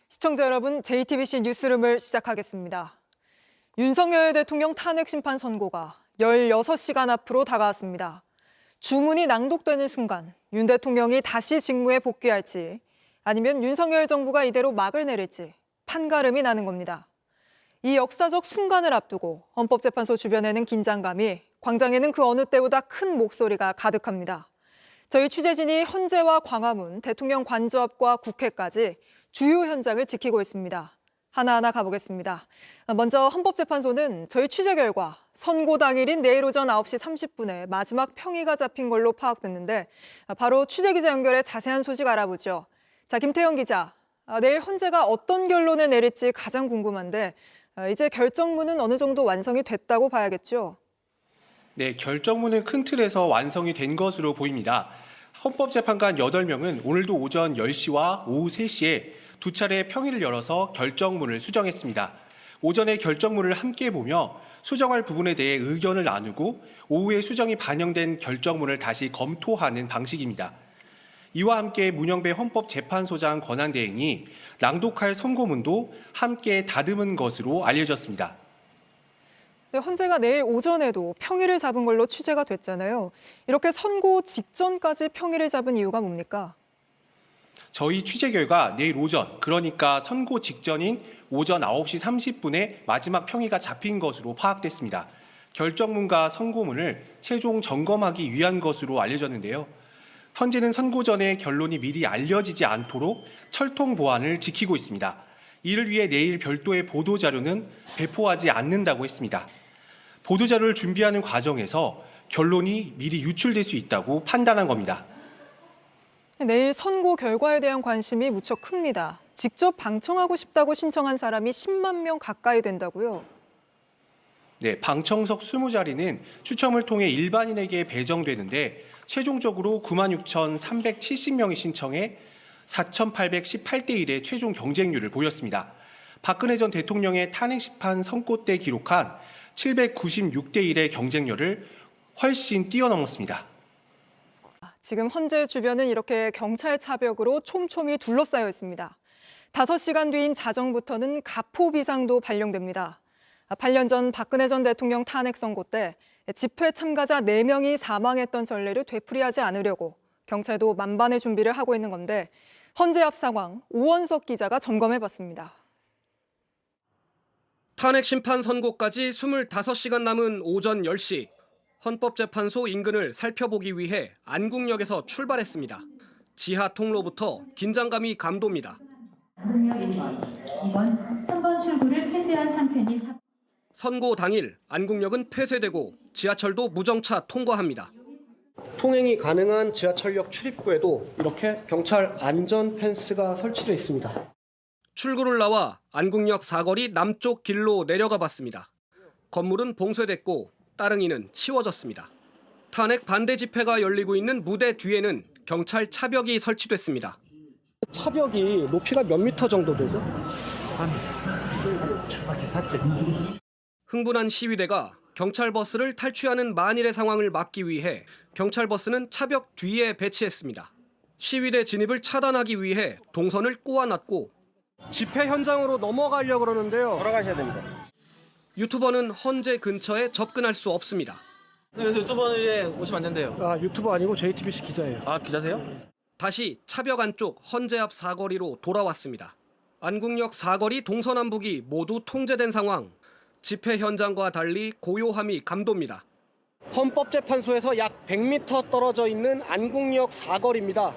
시청자 여러분, JTBC 뉴스룸을 시작하겠습니다. 윤석열 대통령 탄핵 심판 선고가 16시간 앞으로 다가왔습니다. 주문이 낭독되는 순간 윤 대통령이 다시 직무에 복귀할지 아니면 윤석열 정부가 이대로 막을 내릴지 판가름이 나는 겁니다. 이 역사적 순간을 앞두고 헌법재판소 주변에는 긴장감이, 광장에는 그 어느 때보다 큰 목소리가 가득합니다. 저희 취재진이 헌재와 광화문, 대통령 관저 앞과 국회까지 주요 현장을 지키고 있습니다. 하나하나 가보겠습니다. 먼저 헌법재판소는 저희 취재 결과 선고 당일인 내일 오전 9시 30분에 마지막 평의가 잡힌 걸로 파악됐는데 바로 취재기자 연결해 자세한 소식 알아보죠. 자, 김태형 기자, 내일 헌재가 어떤 결론을 내릴지 가장 궁금한데 이제 결정문은 어느 정도 완성이 됐다고 봐야겠죠? 네, 결정문은 큰 틀에서 완성이 된 것으로 보입니다. 헌법재판관 8명은 오늘도 오전 10시와 오후 3시에 두 차례 평의를 열어서 결정문을 수정했습니다. 오전에 결정문을 함께 보며 수정할 부분에 대해 의견을 나누고 오후에 수정이 반영된 결정문을 다시 검토하는 방식입니다. 이와 함께 문영배 헌법재판소장 권한대행이 낭독할 선고문도 함께 다듬은 것으로 알려졌습니다. 네, 헌재가 내일 오전에도 평의를 잡은 걸로 취재가 됐잖아요. 이렇게 선고 직전까지 평의를 잡은 이유가 뭡니까? 저희 취재 결과 내일 오전, 그러니까 선고 직전인 오전 9시 30분에 마지막 평의가 잡힌 것으로 파악됐습니다. 결정문과 선고문을 최종 점검하기 위한 것으로 알려졌는데요. 현재는 선고 전에 결론이 미리 알려지지 않도록 철통 보안을 지키고 있습니다. 이를 위해 내일 별도의 보도자료는 배포하지 않는다고 했습니다. 보도자료를 준비하는 과정에서 결론이 미리 유출될 수 있다고 판단한 겁니다. 내일 선고 결과에 대한 관심이 무척 큽니다. 직접 방청하고 싶다고 신청한 사람이 10만 명 가까이 된다고요? 네, 방청석 20자리는 추첨을 통해 일반인에게 배정되는데 최종적으로 96,370명이 신청해 4,818대 1의 최종 경쟁률을 보였습니다. 박근혜 전 대통령의 탄핵 심판 선고 때 기록한 796대 1의 경쟁률을 훨씬 뛰어넘었습니다. 지금 헌재 주변은 이렇게 경찰 차벽으로 촘촘히 둘러싸여 있습니다. 5시간 뒤인 자정부터는 가포 비상도 발령됩니다. 8년 전 박근혜 전 대통령 탄핵 선고 때 집회 참가자 4명이 사망했던 전례를 되풀이하지 않으려고 경찰도 만반의 준비를 하고 있는 건데 헌재 앞 상황 오원석 기자가 점검해봤습니다. 탄핵 심판 선고까지 25시간 남은 오전 10시. 헌법재판소 인근을 살펴보기 위해 안국역에서 출발했습니다. 지하 통로부터 긴장감이 감돕니다. 안국역 1번, 2번, 3번 출구를 폐쇄한 상태니 선고 당일 안국역은 폐쇄되고 지하철도 무정차 통과합니다. 통행이 가능한 지하철역 출입구에도 이렇게 경찰 안전 펜스가 설치되어 있습니다. 출구를 나와 안국역 사거리 남쪽 길로 내려가 봤습니다. 건물은 봉쇄됐고 따릉이는 치워졌습니다. 탄핵 반대 집회가 열리고 있는 무대 뒤에는 경찰 차벽이 설치됐습니다. 차벽이 높이가 몇 미터 정도 되죠? 정확히 4km. 흥분한 시위대가 경찰 버스를 탈취하는 만일의 상황을 막기 위해 경찰 버스는 차벽 뒤에 배치했습니다. 시위대 진입을 차단하기 위해 동선을 꼬아놨고 집회 현장으로 넘어가려고 그러는데요. 돌아가셔야 됩니다. 유튜버는 헌재 근처에 접근할 수 없습니다. 그래서 유튜버에 오시면 안 된대요. 아, 유튜버 아니고 JTBC 기자예요. 아, 기자세요? 다시 차벽 안쪽 헌재 앞 사거리로 돌아왔습니다. 안국역 사거리 동서남북이 모두 통제된 상황. 집회 현장과 달리 고요함이 감돕니다. 헌법재판소에서 약 100m 떨어져 있는 안국역 사거리입니다.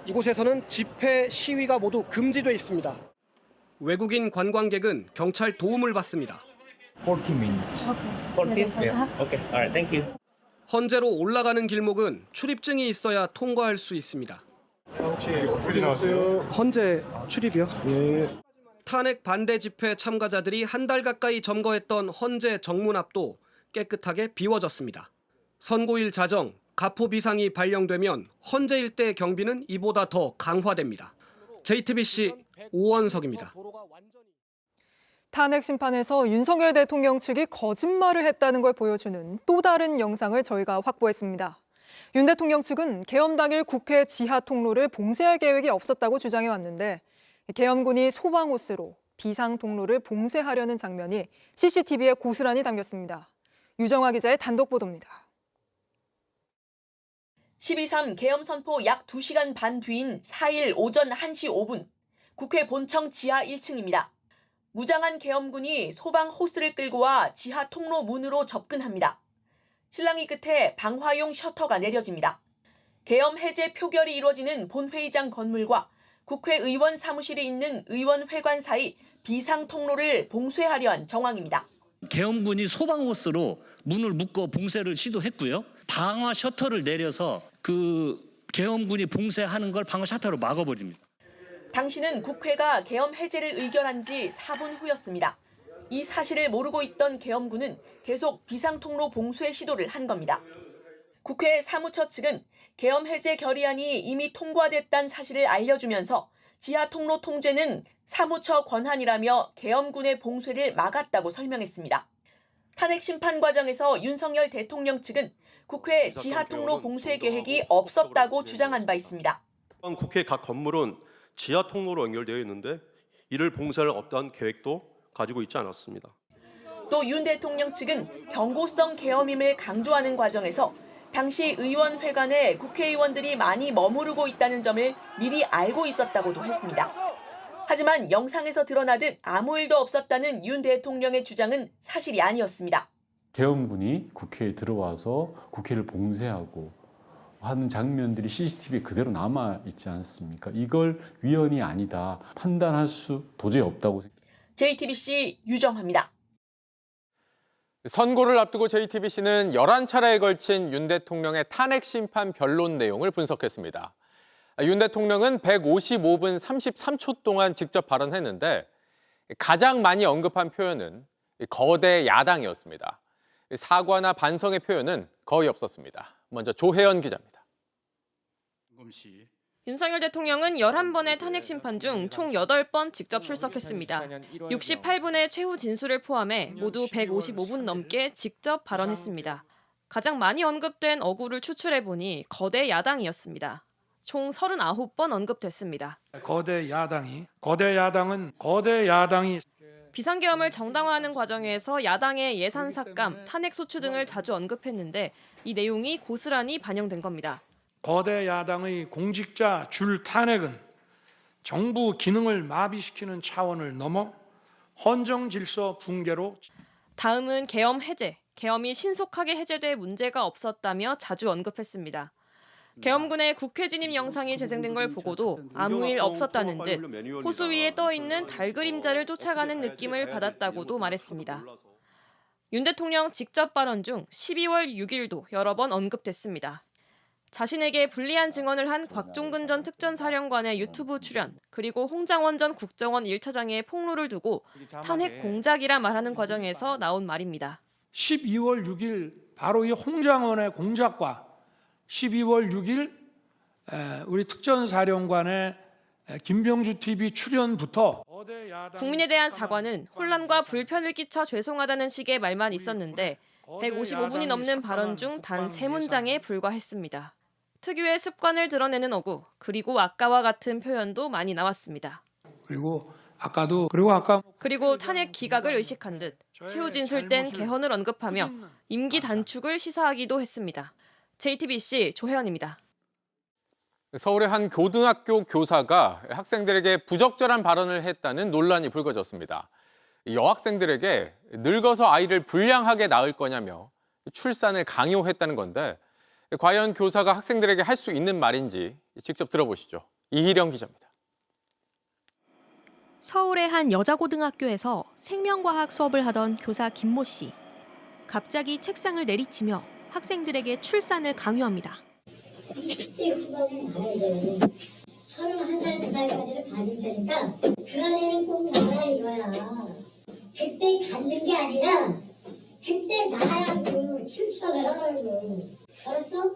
이곳에서는 집회, 시위가 모두 금지돼 있습니다. 외국인 관광객은 경찰 도움을 받습니다. 14 minutes. 14? Yeah. Okay. Alright. Thank you. 헌재로 올라가는 길목은 출입증이 있어야 통과할 수 있습니다. 헌재 출입이요? 예. 탄핵 반대 집회 참가자들이 한 달 가까이 점거했던 헌재 정문 앞도 깨끗하게 비워졌습니다. 선고일 자정, 가포 비상이 발령되면 헌재 일대 경비는 이보다 더 강화됩니다. JTBC 오원석입니다. 탄핵 심판에서 윤석열 대통령 측이 거짓말을 했다는 걸 보여주는 또 다른 영상을 저희가 확보했습니다. 윤 대통령 측은 계엄 당일 국회 지하 통로를 봉쇄할 계획이 없었다고 주장해왔는데 계엄군이 소방호스로 비상통로를 봉쇄하려는 장면이 CCTV에 고스란히 담겼습니다. 유정화 기자의 단독 보도입니다. 12.3 계엄 선포 약 2시간 반 뒤인 4일 오전 1시 5분, 국회 본청 지하 1층입니다. 무장한 계엄군이 소방 호스를 끌고 와 지하 통로 문으로 접근합니다. 실랑이 끝에 방화용 셔터가 내려집니다. 계엄 해제 표결이 이루어지는 본회의장 건물과 국회의원 사무실이 있는 의원회관 사이 비상 통로를 봉쇄하려 한 정황입니다. 계엄군이 소방호스로 문을 묶어 봉쇄를 시도했고요. 방화 셔터를 내려서 그 계엄군이 봉쇄하는 걸 방화 셔터로 막아버립니다. 당시는 국회가 계엄 해제를 의결한 지 4분 후였습니다. 이 사실을 모르고 있던 계엄군은 계속 비상통로 봉쇄 시도를 한 겁니다. 국회 사무처 측은 계엄 해제 결의안이 이미 통과됐다는 사실을 알려주면서 지하 통로 통제는 사무처 권한이라며 계엄군의 봉쇄를 막았다고 설명했습니다. 탄핵 심판 과정에서 윤석열 대통령 측은 국회 지하 통로 봉쇄 계획이 없었다고 주장한 바 있습니다. 국회 각 건물은 지하 통로로 연결되어 있는데 이를 봉쇄할 어떠한 계획도 가지고 있지 않았습니다. 또 윤 대통령 측은 경고성 계엄임을 강조하는 과정에서 당시 의원회관에 국회의원들이 많이 머무르고 있다는 점을 미리 알고 있었다고도 했습니다. 하지만 영상에서 드러나듯 아무 일도 없었다는 윤 대통령의 주장은 사실이 아니었습니다. 계엄군이 국회에 들어와서 국회를 봉쇄하고 하는 장면들이 CCTV에 그대로 남아 있지 않습니까? 이걸 위헌이 아니다 판단할 수 도저히 없다고 생각합니다. JTBC 유정화입니다. 선고를 앞두고 JTBC는 11차례에 걸친 윤 대통령의 탄핵 심판 변론 내용을 분석했습니다. 윤 대통령은 155분 33초 동안 직접 발언했는데 가장 많이 언급한 표현은 거대 야당이었습니다. 사과나 반성의 표현은 거의 없었습니다. 먼저 조혜연 기자입니다. 윤석열 대통령은 11번의 탄핵 심판 중 총 8번 직접 출석했습니다. 68분의 최후 진술을 포함해 모두 155분 넘게 직접 발언했습니다. 가장 많이 언급된 어구를 추출해보니 거대 야당이었습니다. 총 39번 언급됐습니다. 거대 야당은 비상계엄을 정당화하는 과정에서 야당의 예산 삭감, 탄핵 소추 등을 자주 언급했는데 이 내용이 고스란히 반영된 겁니다. 거대 야당의 공직자 줄 탄핵은 정부 기능을 마비시키는 차원을 넘어 헌정 질서 붕괴로. 다음은 계엄 해제, 계엄이 신속하게 해제돼 문제가 없었다며 자주 언급했습니다. 계엄군의 국회 진입 영상이 재생된 걸 보고도 아무 일 없었다는 듯 호수 위에 떠 있는 달 그림자를 쫓아가는 느낌을 받았다고도 말했습니다. 윤 대통령 직접 발언 중 12월 6일도 여러 번 언급됐습니다. 자신에게 불리한 증언을 한 곽종근 전 특전사령관의 유튜브 출연, 그리고 홍장원 전 국정원 1차장의 폭로를 두고 탄핵 공작이라 말하는 과정에서 나온 말입니다. 12월 6일 바로 이 홍장원의 공작과 12월 6일 우리 특전사령관의 김병주 TV 출연부터 국민에 대한 사과는 혼란과 불편을 끼쳐 죄송하다는 식의 말만 있었는데 155분이 넘는 발언 중 단 3문장에 불과했습니다. 특유의 습관을 드러내는 어구, 그리고 아까와 같은 표현도 많이 나왔습니다. 그리고 탄핵 기각을 의식한 듯 최후 진술 땐 개헌을 언급하며 임기 단축을 시사하기도 했습니다. JTBC 조혜연입니다. 서울의 한 고등학교 교사가 학생들에게 부적절한 발언을 했다는 논란이 불거졌습니다. 여학생들에게 늙어서 아이를 불량하게 낳을 거냐며 출산을 강요했다는 건데 과연 교사가 학생들에게 할 수 있는 말인지 직접 들어보시죠. 이희령 기자입니다. 서울의 한 여자고등학교에서 생명과학 수업을 하던 교사 김모 씨. 갑자기 책상을 내리치며 학생들에게 출산을 강요합니다. 20대 후반에 나를 31살, 2살까지를 가질 테니까 그 안에는 꼭 나라 이거야. 그때 갖는 게 아니라 그때 나라고 출산을 하라고. 알았어?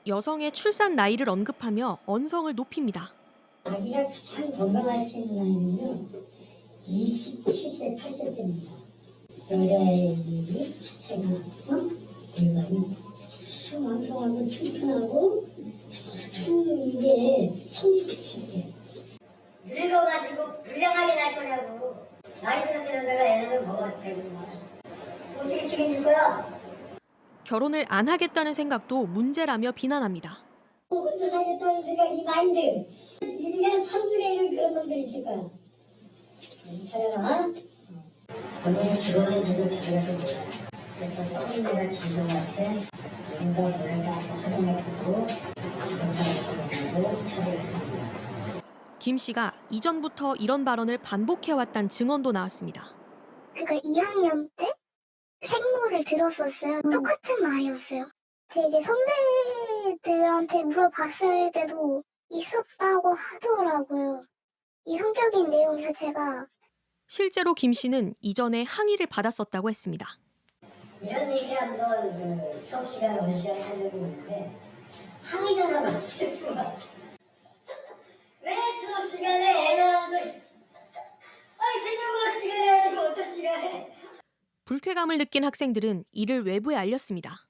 여성의 출산 나이를 언급하며 언성을 높입니다. 아기가 가장 건강할 수 있는 나이는요 27세, 8세 때입니다. 여자의 이 자체가 일반이 가장 왕성하고 튼튼하고 가장 이게 성숙했을 때 늙어가지고 불량하게 날 거냐고. 나이 들어서 여자가 애를 먹어도 되구나. 어떻게 책임질 거야? 결혼을 안 하겠다는 생각도 문제라며 비난합니다. 혼자 살겠다는 생각, 이 마인드. 이 중에 3분의 1은 그런 놈들이 있을 거야. 정신 차려라. 본인이 죽었는지도 자기가 몰라. 그래서 썩은 내가 지금한테 누가 뭘까 확인해보고 죽었다고 보고 처리를 합니다. 김 씨가 이전부터 이런 발언을 반복해왔다는 증언도 나왔습니다. 그러니까 2학년 때 생모를 들었었어요. 똑같은 말이었어요. 제 이제 선배들한테 물어봤을 때도 있었다고 하더라고요. 이 성적인 내용 자체가. 실제로 김 씨는 이전에 항의를 받았었다고 했습니다. 이런 얘기 한번 수업 시간에 어느 시간에 한 적이 있는데 항의 전화가 왔어요. 왜 수업 시간에 애 나와서 아니 생명과학 시간에 가지고 어떤 시간에. 불쾌감을 느낀 학생들은 이를 외부에 알렸습니다.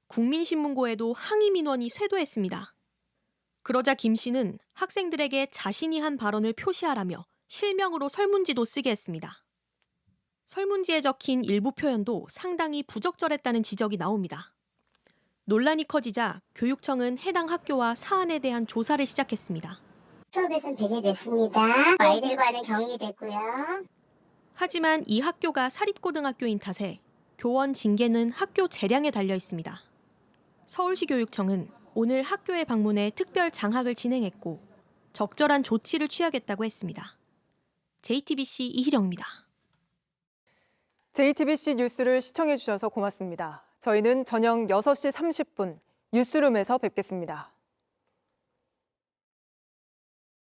국민신문고에도 항의 민원이 쇄도했습니다. 그러자 김 씨는 학생들에게 자신이 한 발언을 표시하라며 실명으로 설문지도 쓰게 했습니다. 설문지에 적힌 일부 표현도 상당히 부적절했다는 지적이 나옵니다. 논란이 커지자 교육청은 해당 학교와 사안에 대한 조사를 시작했습니다. 수업에서는 되게 됐습니다. 아이들과는 격리됐고요. 하지만 이 학교가 사립고등학교인 탓에 교원 징계는 학교 재량에 달려 있습니다. 서울시 교육청은 오늘 학교에 방문해 특별 장학을 진행했고 적절한 조치를 취하겠다고 했습니다. JTBC 이희령입니다. JTBC 뉴스를 시청해 주셔서 고맙습니다. 저희는 저녁 6시 30분 뉴스룸에서 뵙겠습니다.